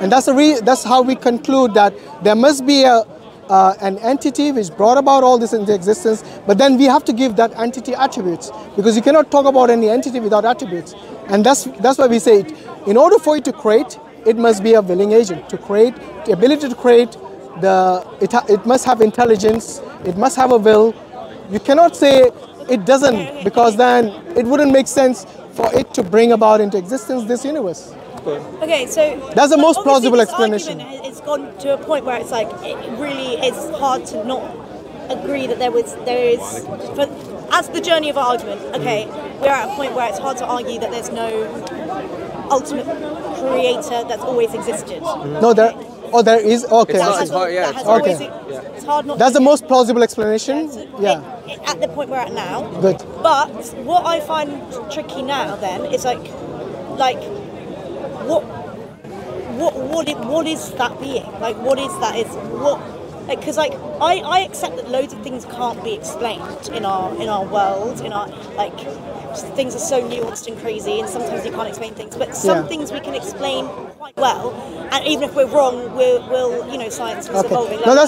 And that's how we conclude that there must be an entity which brought about all this into existence, but then we have to give that entity attributes, because you cannot talk about any entity without attributes. And that's why we say it. In order for it to create, it must be a willing agent. To create, the ability to create, it must have intelligence, it must have a will. You cannot say it doesn't, because then it wouldn't make sense for it to bring about into existence this universe. Okay, so that's the most plausible explanation. It's gone to a point where it's like it really is hard to not agree that there is. But as the journey of our argument, okay, we're at a point where it's hard to argue that there's no ultimate creator that's always existed. No, there is. Okay, it's hard not. That's the most plausible explanation. At the point we're at now. Good. But what I find tricky now then is like. What is that being? Like, what is that? Because I accept that loads of things can't be explained in our world, things are so nuanced and crazy, and sometimes you can't explain things. But some things we can explain quite well, and even if we're wrong, we'll science is evolving. But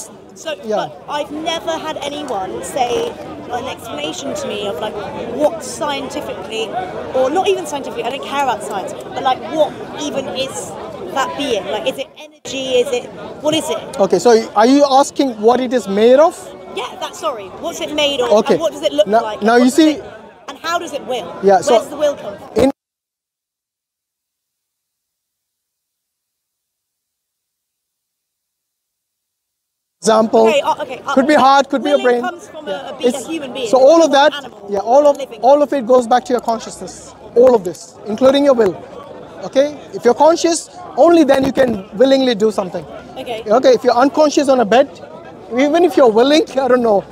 I've never had anyone say an explanation to me of like what scientifically, or not even scientifically, I don't care about science, but like what even is that being? Like, is it energy? What is it? Okay, so are you asking what it is made of? Yeah, what's it made of? Okay. And what does it look like? Now you see, and how does it will? Yeah, where does the will come from? Example, could be heart, could be a brain. Comes from a human being. So all of that, all of it goes back to your consciousness. All of this, including your will. Okay, if you're conscious, only then you can willingly do something. Okay, if you're unconscious on a bed, even if you're willing, I don't know,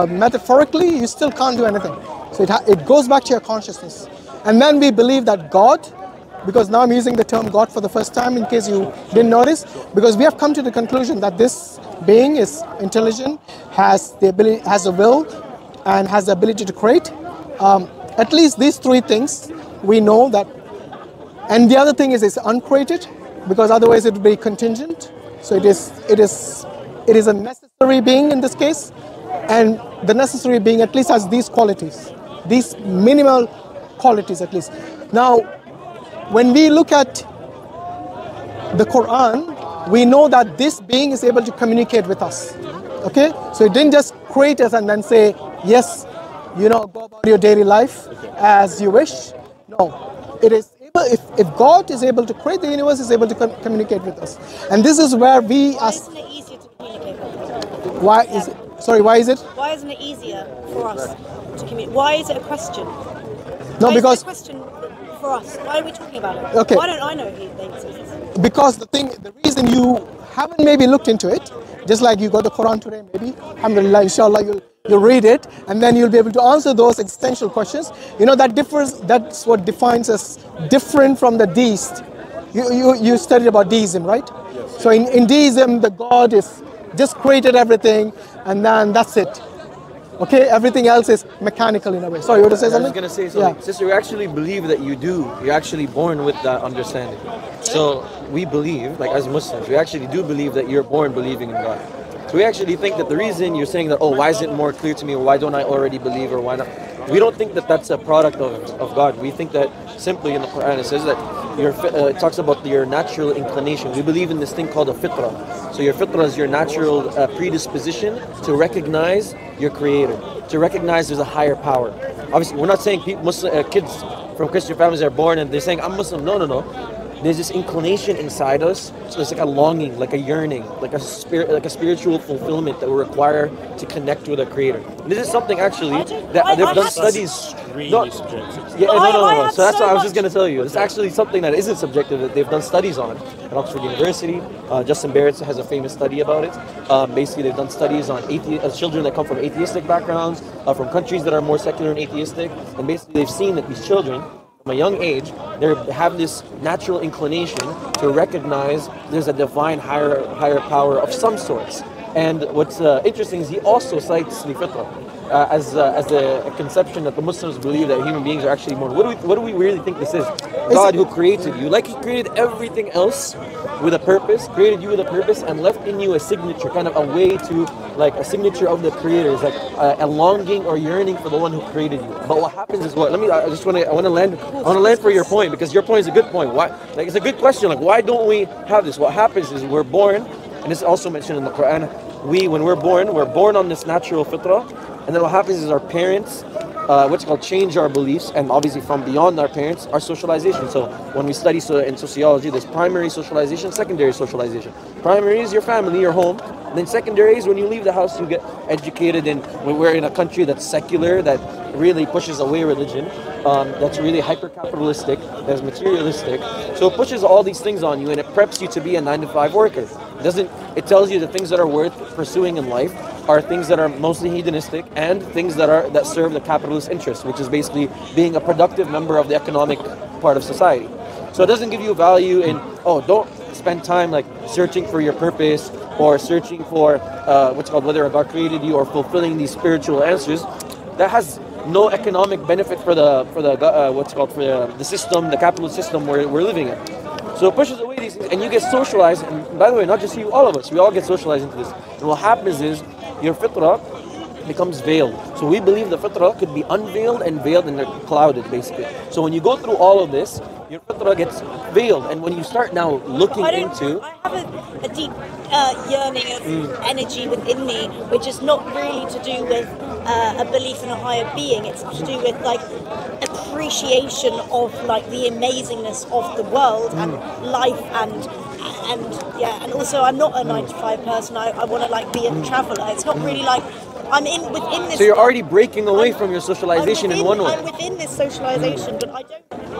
metaphorically, you still can't do anything. So it goes back to your consciousness. And then we believe that God, because now I'm using the term God for the first time in case you didn't notice, because we have come to the conclusion that this being is intelligent, has a will, and has the ability to create. At least these three things we know that, and the other thing is it's uncreated, because otherwise it would be contingent. So it is a necessary being in this case, and the necessary being at least has these qualities, these minimal qualities at least. Now, when we look at the Quran, we know that this being is able to communicate with us. Okay? So it didn't just create us and then say, yes, go about your daily life as you wish. No. It is able, if God is able to create the universe, is able to communicate with us. And this is where we ask. Why isn't it easier to communicate with us? Why is it? Sorry, why is it? Why isn't it easier for us to communicate? Why is it a question? No, because. Is it a question for us? Why are we talking about it? Okay. Why don't I know who they exist? Because the reason you haven't maybe looked into it, just like you got the Quran today, maybe, alhamdulillah, inshallah, you'll read it, and then you'll be able to answer those existential questions. That's what defines us different from the deist. You studied about deism, right? Yes. So in deism, the God is just created everything, and then that's it. Okay, everything else is mechanical in a way. Sorry, you want to say something? I was going to say something. Yeah. Sister, we actually believe that you're actually born with that understanding. So we believe, like as Muslims, we actually do believe that you're born believing in God. So we actually think that the reason you're saying that, oh, why is it more clear to me, or why don't I already believe, or why not? We don't think that that's a product of God. We think that simply in the Quran it says that it talks about your natural inclination. We believe in this thing called a fitrah. So your fitrah is your natural predisposition to recognize your creator, to recognize there's a higher power. Obviously, we're not saying kids from Christian families are born and they're saying, I'm Muslim. No. There's this inclination inside us. So it's like a longing, like a yearning, like a spiritual fulfillment that we require to connect with a creator. And this is something actually that they've done studies. No. So that's what I was just going to tell you. It's actually something that isn't subjective that they've done studies on at Oxford University. Justin Barrett has a famous study about it. Basically, they've done studies on children that come from atheistic backgrounds, from countries that are more secular and atheistic. And basically, they've seen that these children, from a young age, they have this natural inclination to recognize there's a divine higher power of some sorts. And what's interesting is he also cites the fitrah. as a conception that the Muslims believe that human beings are actually born. What do we really think this is? God who created you, like He created everything else with a purpose, created you with a purpose, and left in you a signature, kind of a way to, like a signature of the Creator, is like a longing or yearning for the one who created you. But what happens is what? I want to land for your point, because your point is a good point. Why? Like, it's a good question. Like, why don't we have this? What happens is we're born, and it's also mentioned in the Quran. When we're born on this natural fitrah, and then what happens is our parents, change our beliefs, and obviously from beyond our parents, our socialization. So when we study in sociology, there's primary socialization, secondary socialization. Primary is your family, your home. And then secondary is when you leave the house, you get educated, and we're in a country that's secular, that really pushes away religion, that's really hyper-capitalistic, that's materialistic. So it pushes all these things on you, and it preps you to be a 9-to-5 worker. It tells you the things that are worth pursuing in life are things that are mostly hedonistic, and things that serve the capitalist interest, which is basically being a productive member of the economic part of society. So it doesn't give you value in, don't spend time like searching for your purpose, or searching for whether God created you, or fulfilling these spiritual answers. That has no economic benefit for the system, the capitalist system we're living in. So it pushes away these things, and you get socialized. And by the way, not just you, all of us, we all get socialized into this. And what happens is your fitrah becomes veiled. So we believe the fitrah could be unveiled and veiled, and they're clouded, basically. So when you go through all of this, your fitrah gets veiled, and when you start now looking into... I have a deep yearning of energy within me, which is not really to do with a belief in a higher being. It's to do with like appreciation of like the amazingness of the world and life, and also I'm not a 9-to-5 person. I want to like be a traveller. It's not really like I'm within this. So you're already breaking away from your socialization in one way. I'm within this socialization, but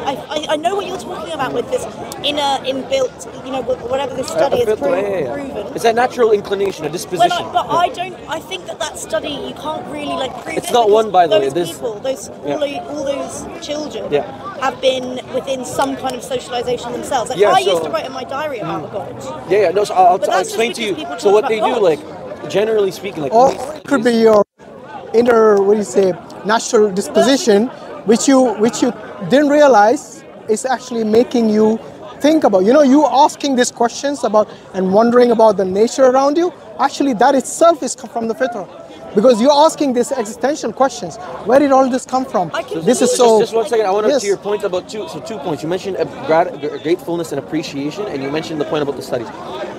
I know what you're talking about with this inbuilt, whatever this study is proven. It's a natural inclination, a disposition. I think that study, you can't really like prove it's not one, by the way. All those children have been within some kind of socialization themselves. Like, I used to write in my diary about God. No, so I'll explain to you. So what they do, like, generally speaking, like, or it could be your inner, natural disposition, which you didn't realize is actually making you think about, you asking these questions about and wondering about the nature around you. Actually, that itself is from the fitrah, because you're asking these existential questions. Where did all this come from? This is so. Just 1 second. I want to your point about 2 points. You mentioned gratefulness and appreciation, and you mentioned the point about the studies.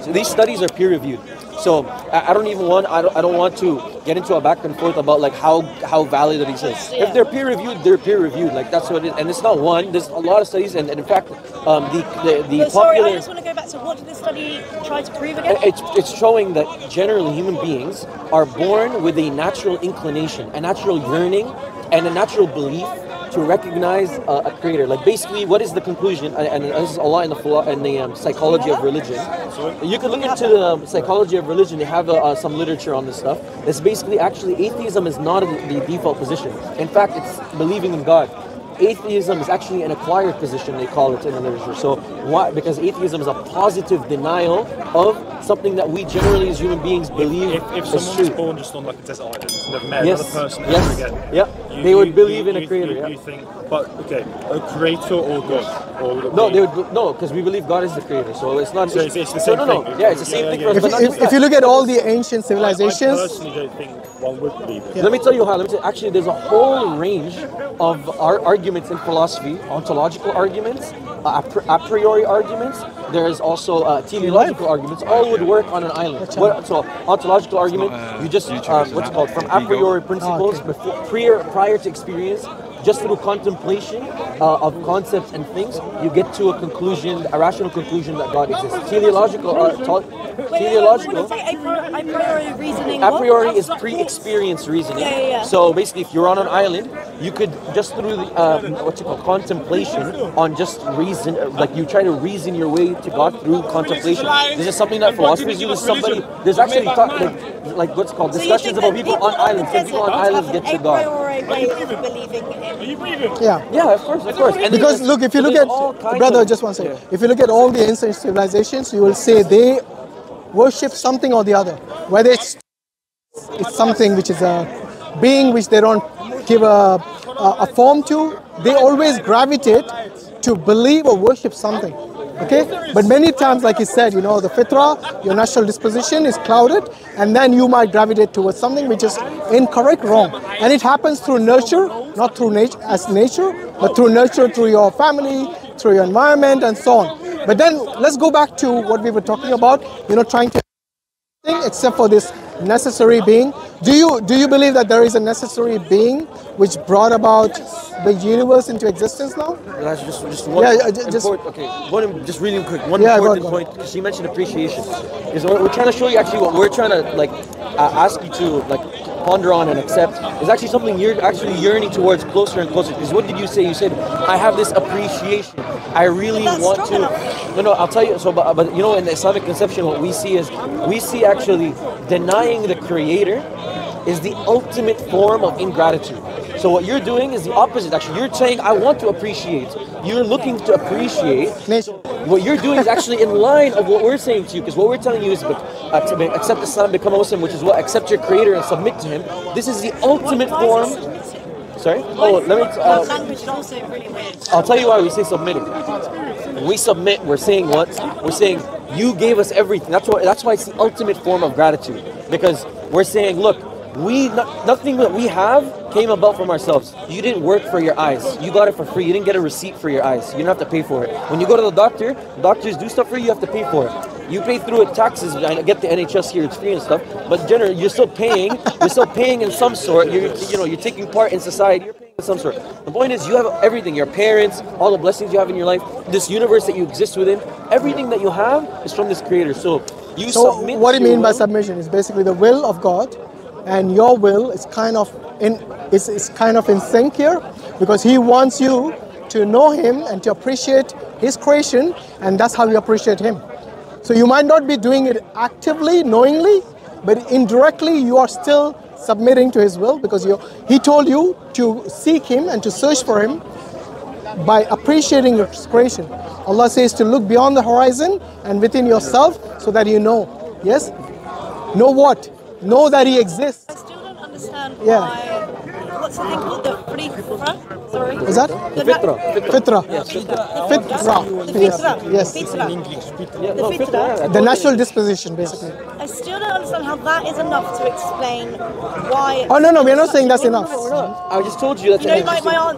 So these studies are peer reviewed. So I don't want to get into a back and forth about like how valid are these studies. If they're peer reviewed, they're peer reviewed. Like, that's what it is. And it's not one. There's a lot of studies, and in fact, the Sorry, I just want to go back. So what did the study try to prove again? It's showing that generally human beings are born with a natural inclination, a natural yearning, and a natural belief to recognize a creator. Like, basically, what is the conclusion? And this is a lot in the psychology of religion. You can look into the psychology of religion. They have some literature on this stuff. It's basically, actually, atheism is not the default position. In fact, it's believing in God. Atheism is actually an acquired position, they call it in the literature. So why? Because atheism is a positive denial of something that we generally as human beings believe if is someone true. was born just on like a desert island, never met another person ever again. Yeah, they would believe in a creator. You think, but okay, a creator or God? Or no, because we believe God is the creator. So it's not. So it's the same thing. Yeah, it's the same thing. For us, if you look at all the ancient civilizations, I personally don't think one would believe it. Let me tell you how. Actually, there's a whole range of arguments in philosophy, ontological arguments, a priori arguments. There's also teleological arguments. All would work on an island. So ontological argument, you just from a priori principles prior to experience. Just through contemplation of concepts and things, you get to a rational conclusion that God exists. Teleological a priori is pre-experienced reasoning. So basically, if you're on an island, you could just through contemplation on just reason, like you try to reason your way to God through contemplation. This is something that philosophers use. There's actually discussions about people on islands. Can people on islands get to God? Yeah, of course. And because look, if you look at brother, just one second. If you look at all the ancient civilizations, you will say they worship something or the other. Whether it's something which is a being which they don't give a form to, they always gravitate to believe or worship something. Okay, but many times, like he said, the fitrah, your natural disposition is clouded, and then you might gravitate towards something which is incorrect, wrong. And it happens through nurture, not through nature, but through nurture, through your family, through your environment, and so on. But then let's go back to what we were talking about, trying to except for this necessary being. Do you believe that there is a necessary being which brought about the universe into existence now? That's just one just really quick, one important point, because you mentioned appreciation. Is we're trying to show you actually what we're trying to ask you to ponder on and accept is actually something you're actually yearning towards closer and closer. Because what did you say? You said, I have this appreciation. I really want to. No, I'll tell you. So, but in the Islamic conception, what we see is actually denying the Creator is the ultimate form of ingratitude. So what you're doing is the opposite. Actually, you're saying, I want to appreciate. You're looking to appreciate. What you're doing is actually in line of what we're saying to you, because what we're telling you is to accept Islam, become a Muslim, which is what? Accept your Creator and submit to Him. This is the ultimate form. Sorry? Oh, let me. Language is also really weird. I'll tell you why we say submitting. When we submit, we're saying what? We're saying you gave us everything. That's why it's the ultimate form of gratitude, because we're saying, look, nothing that we have came about from ourselves. You didn't work for your eyes. You got it for free. You didn't get a receipt for your eyes. You didn't have to pay for it. When you go to the doctor, doctors do stuff for you. You have to pay for it. You pay through it taxes. I get the NHS here; it's free and stuff. But generally, you're still paying. You're still paying in some sort. You're taking part in society. You're paying in some sort. The point is, you have everything. Your parents, all the blessings you have in your life, this universe that you exist within. Everything that you have is from this Creator. So submit. What do you mean by submission? Is basically the will of God. And your will is kind of in sync here, because He wants you to know Him and to appreciate His creation, and that's how you appreciate Him. So you might not be doing it actively, knowingly, but indirectly you are still submitting to His will, because He told you to seek Him and to search for Him by appreciating His creation. Allah says to look beyond the horizon and within yourself so that you know. Yes? Know what? Know that He exists. I still don't understand why. What's the thing called? The fitrah? Sorry. Is that? The fitrah. Fitrah. Yes, Fitrah. Yes. The fitrah. The natural disposition, basically. I still don't understand how that is enough to explain why. Oh no, we're not saying that's enough. I just told you that's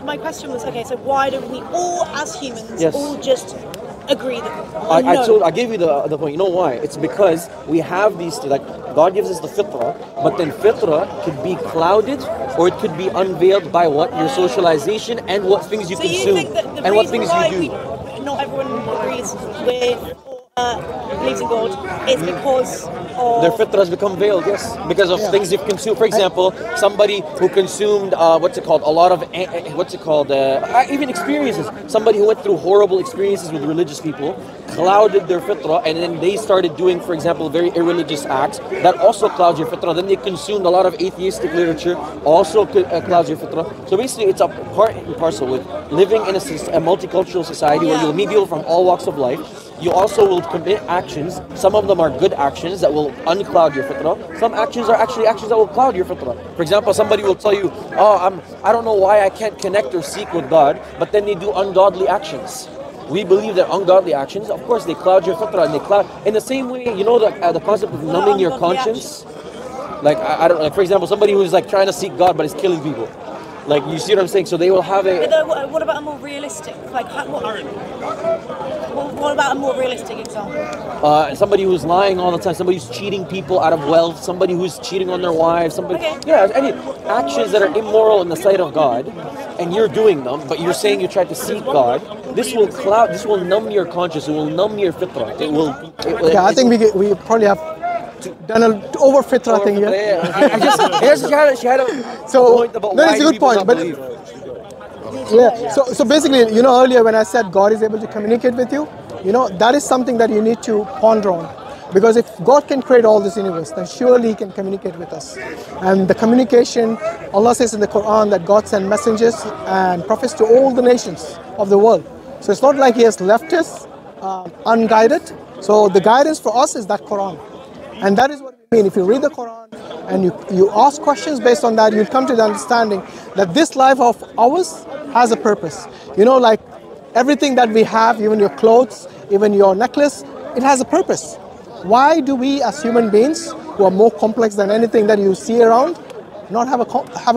my question was, okay, so why don't we all, as humans, all just agree that I gave you the point. You know why? It's because we have these, God gives us the fitrah, but then fitrah could be clouded or it could be unveiled by what? Your socialization and what things you consume and what things you do. Not everyone agrees with believes in God is because of their fitrah has become veiled, yes, because of things they've consumed. For example, somebody who consumed a lot of even experiences. Somebody who went through horrible experiences with religious people clouded their fitrah, and then they started doing, for example, very irreligious acts that also clouds your fitrah. Then they consumed a lot of atheistic literature, also clouds your fitrah. So basically, it's a part and parcel with living in a multicultural society where you'll meet people from all walks of life. You also will commit actions. Some of them are good actions that will uncloud your fitrah. Some actions are actually actions that will cloud your fitrah. For example, somebody will tell you, I don't know why I can't connect or seek with God, but then they do ungodly actions. We believe that ungodly actions, of course, they cloud your fitrah, and they cloud. In the same way, the concept of numbing your conscience. For example, somebody who's trying to seek God but is killing people. You see what I'm saying? So they will have a. What about a more realistic? What about a more realistic example? Somebody who's lying all the time. Somebody who's cheating people out of wealth. Somebody who's cheating on their wives. Any actions that are immoral in the sight of God, and you're doing them, but you're saying you tried to seek God. This will cloud. This will numb your conscience. It will numb your fitrah. It will. I think we probably have done an over fitrah thing here. She had a point about why it's a good point, but so basically, earlier when I said God is able to communicate with you, that is something that you need to ponder on, because if God can create all this universe, then surely He can communicate with us. And the communication, Allah says in the Quran that God sent messengers and prophets to all the nations of the world. So it's not like He has left us unguided. So the guidance for us is that Quran. And that is what we mean. If you read the Quran, and you ask questions based on that, you'll come to the understanding that this life of ours has a purpose. You know, like everything that we have, even your clothes, even your necklace, it has a purpose. Why do we as human beings, who are more complex than anything that you see around, not have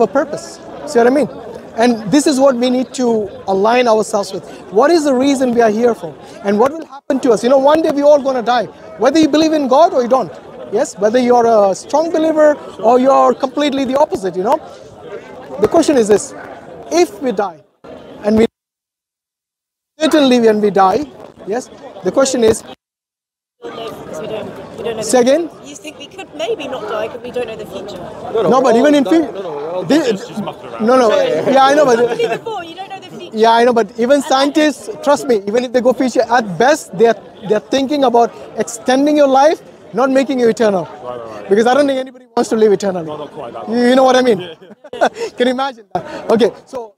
a purpose? See what I mean? And this is what we need to align ourselves with. What is the reason we are here for? And what will happen to us? You know, one day we're all going to die. Whether you believe in God or you don't. Yes? Whether you're a strong believer or you're completely the opposite, you know. The question is this. If we die, and we certainly when we die, yes, the question is, We don't know. say again? You think we could maybe not die because we don't know the future. No, but even in future, yeah, I know, but Before, you don't know the future. yeah, I know, but even scientists, trust me, even if they go future, at best they're thinking about extending your life, not making you eternal. Right. Because I don't think anybody wants to live eternally. No, not quite that. You know what I mean? Yeah. Can you imagine that? Okay, so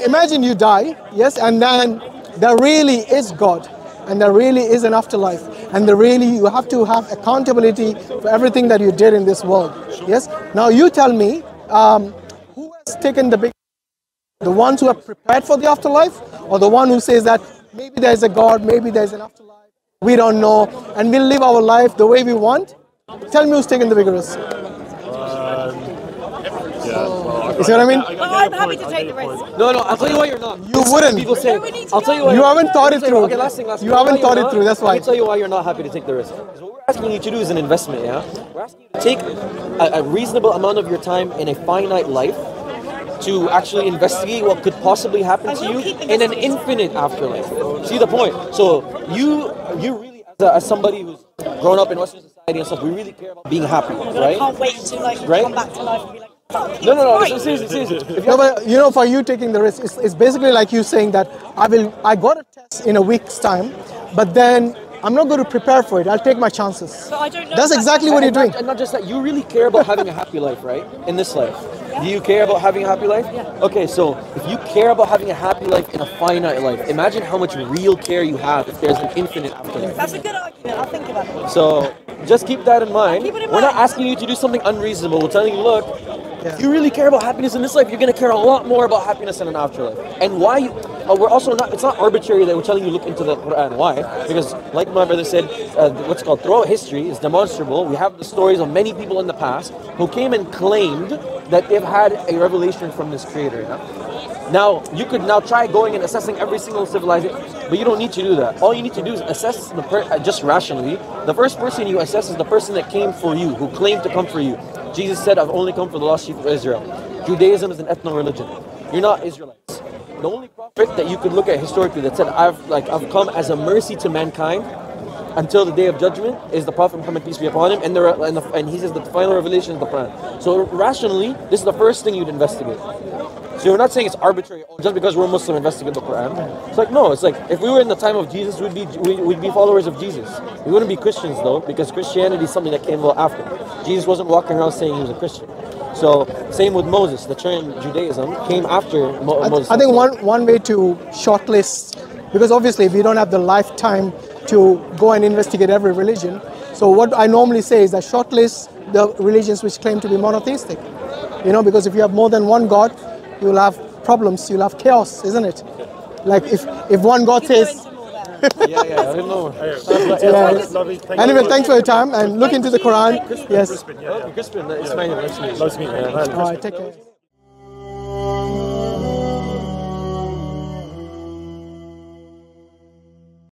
imagine you die, yes, and then there really is God, and there really is an afterlife, and you have to have accountability for everything that you did in this world. Yes. Now you tell me, who has taken the ones who are prepared for the afterlife, or the one who says that maybe there's a God, maybe there's an afterlife, we don't know, and we'll live our life the way we want? Tell me who's taking the bigger risk. You see what I mean? I'm happy to take the risk. No, I'll tell you why you're not. You wouldn't. People say, I'll tell you why. You haven't thought it through. Okay, last thing. You haven't thought it through, that's why. Let me tell you why you're not happy to take the risk. Because what we're asking you to do is an investment, yeah? We're asking you to take a reasonable amount of your time in a finite life to actually investigate what could possibly happen to you in an infinite afterlife. See the point? So you really, as somebody who's grown up in Western society and stuff, we really care about being happy, right? I can't wait to come back to life and be like, no, seriously. No, but you know, for you taking the risk, it's basically like you saying that I got a test in a week's time, but then I'm not going to prepare for it. I'll take my chances. But I don't know. That's exactly what you're doing. And not just that, you really care about having a happy life, right? In this life. Do you care about having a happy life? Yeah. Okay, so if you care about having a happy life in a finite life, imagine how much real care you have if there's an infinite afterlife. That's a good argument. I'll think about it. So just keep that in mind. Keep it in We're not mind. asking you to do something unreasonable. We're telling you, look, if you really care about happiness in this life, you're going to care a lot more about happiness in an afterlife. And why? We're also not. It's not arbitrary that we're telling you look into the Quran. Why? Because, like my brother said, what's called throughout history is demonstrable. We have the stories of many people in the past who came and claimed that they've had a revelation from this Creator. You know? Now you could now try going and assessing every single civilization, but you don't need to do that. All you need to do is assess just rationally. The first person you assess is the person that came for you, who claimed to come for you. Jesus said, I've only come for the lost sheep of Israel. Judaism is an ethno-religion. You're not Israelites. The only prophet that you could look at historically that said, I've come as a mercy to mankind until the day of judgment is the Prophet Muhammad, peace be upon him, and he says that the final revelation is the Quran. So rationally, this is the first thing you'd investigate. So we're not saying it's arbitrary, just because we're Muslim, investigate the Quran. It's like, no, it's like, if we were in the time of Jesus, we'd be followers of Jesus. We wouldn't be Christians though, because Christianity is something that came well after. Jesus wasn't walking around saying he was a Christian. So, same with Moses. The term Judaism came after Moses. I think one way to shortlist, because obviously if you don't have the lifetime to go and investigate every religion, so what I normally say is that shortlist the religions which claim to be monotheistic. You know, because if you have more than one God, you'll have problems, you'll have chaos, isn't it? Like if one God says... yeah, I don't know. Anyway, thanks for your time and look into the Quran. Yes. Crispin, it's fine. Nice to meet you. All right, take care.